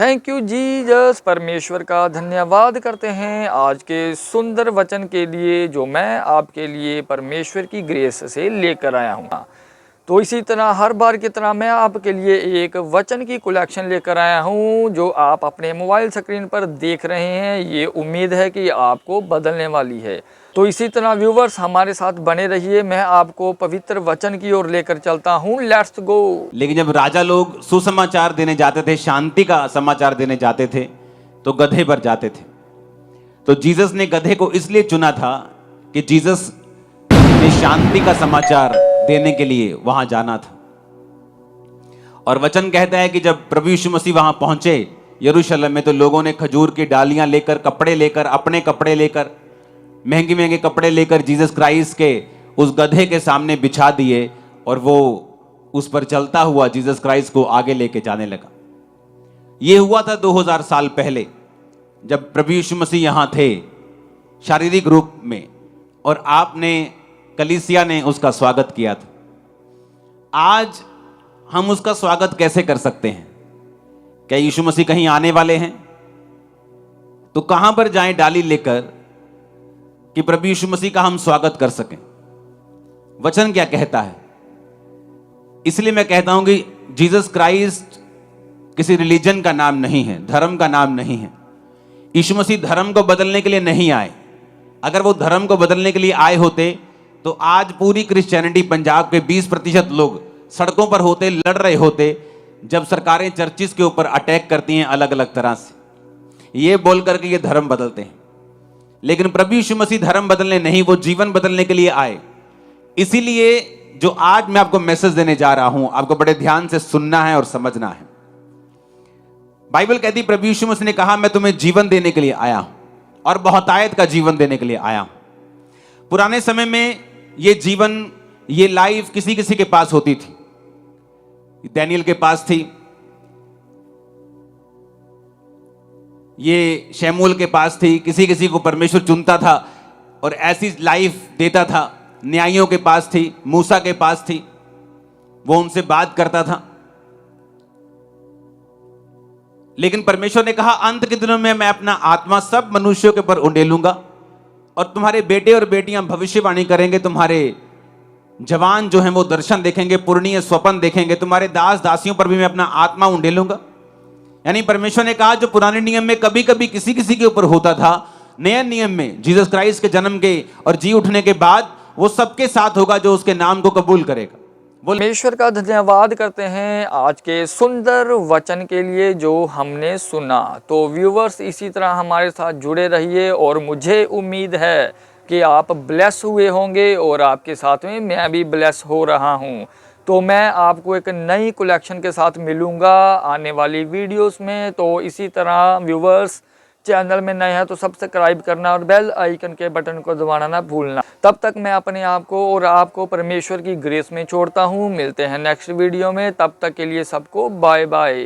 Thank you Jesus. परमेश्वर का धन्यवाद करते हैं आज के सुंदर वचन के लिए जो मैं आपके लिए परमेश्वर की ग्रेस से लेकर आया हूँ। तो इसी तरह हर बार की तरह मैं आपके लिए एक वचन की कलेक्शन लेकर आया हूँ जो आप अपने मोबाइल स्क्रीन पर देख रहे हैं। ये उम्मीद है कि आपको बदलने वाली है। तो इसी तरह व्यूवर्स हमारे साथ बने रहिए। मैं आपको पवित्र वचन की ओर लेकर चलता हूँ। Let's go. लेकिन जब राजा लोग सुसमाचार देने जाते थे, शांति का समाचार देने जाते थे, तो गधे पर जाते थे। तो जीसस ने गधे को इसलिए चुना था कि जीसस ने शांति का समाचार देने के लिए वहां जाना था। और वचन कहता है कि जब प्रभु यीशु मसीह वहां पहुंचे यरूशलेम में, तो लोगों ने खजूर की डालियां लेकर, कपड़े लेकर, अपने कपड़े लेकर, महंगे महंगे कपड़े लेकर जीसस क्राइस्ट के उस गधे के सामने बिछा दिए और वो उस पर चलता हुआ जीसस क्राइस्ट को आगे लेके जाने लगा। यह हुआ था 2000 साल पहले, जब प्रभु यीशु मसीह यहां थे शारीरिक रूप में, और आपने, कलीसिया ने उसका स्वागत किया था। आज हम उसका स्वागत कैसे कर सकते हैं? क्या यीशु मसीह कहीं आने वाले हैं? तो कहां पर जाएं डाली लेकर कि प्रभु यीशु मसीह का हम स्वागत कर सकें? वचन क्या कहता है? इसलिए मैं कहता हूं कि जीसस क्राइस्ट किसी रिलीजन का नाम नहीं है, धर्म का नाम नहीं है। यीशु मसीह धर्म को बदलने के लिए नहीं आए। अगर वो धर्म को बदलने के लिए आए होते तो आज पूरी क्रिश्चियनिटी, पंजाब के 20% लोग सड़कों पर होते, लड़ रहे होते, जब सरकारें चर्चिस के ऊपर अटैक करती हैं अलग अलग तरह से, ये बोल करके ये धर्म बदलते हैं। लेकिन प्रभु यीशु मसीह धर्म बदलने नहीं, वो जीवन बदलने के लिए आए। इसीलिए जो आज मैं आपको मैसेज देने जा रहा हूं, आपको बड़े ध्यान से सुनना है और समझना है। बाइबल कहती, प्रभु यीशु मसीह ने कहा, मैं तुम्हें जीवन देने के लिए आया हूं और बहुतायत का जीवन देने के लिए आया हूं। पुराने समय में ये जीवन, ये लाइफ किसी किसी के पास होती थी। डैनियल के पास थी, ये शमूएल के पास थी। किसी किसी को परमेश्वर चुनता था और ऐसी लाइफ देता था। न्यायियों के पास थी, मूसा के पास थी, वो उनसे बात करता था। लेकिन परमेश्वर ने कहा, अंत के दिनों में मैं अपना आत्मा सब मनुष्यों के ऊपर उंडेलूंगा और तुम्हारे बेटे और बेटियां भविष्यवाणी करेंगे, तुम्हारे जवान जो हैं वो दर्शन देखेंगे, पूर्णीय स्वप्न देखेंगे, तुम्हारे दास दासियों पर भी मैं अपना आत्मा उंडेलूंगा। यानी परमेश्वर ने कहा, जो पुराने नियम में कभी कभी किसी किसी के ऊपर होता था, नए नियम में जीसस क्राइस्ट के जन्म के और जी उठने के बाद वो सबके साथ होगा जो उसके नाम को कबूल करेगा। परमेश्वर का धन्यवाद करते हैं आज के सुंदर वचन के लिए जो हमने सुना। तो व्यूवर्स इसी तरह हमारे साथ जुड़े रहिए और मुझे उम्मीद है कि आप ब्लेस हुए होंगे और आपके साथ में मैं भी ब्लेस हो रहा हूं। तो मैं आपको एक नई कलेक्शन के साथ मिलूंगा आने वाली वीडियोस में। तो इसी तरह व्यूवर्स चैनल में नए हैं तो सब्सक्राइब करना और बेल आइकन के बटन को दबाना ना भूलना। तब तक मैं अपने आप को और आपको परमेश्वर की ग्रेस में छोड़ता हूँ। मिलते हैं नेक्स्ट वीडियो में, तब तक के लिए सबको बाय बाय।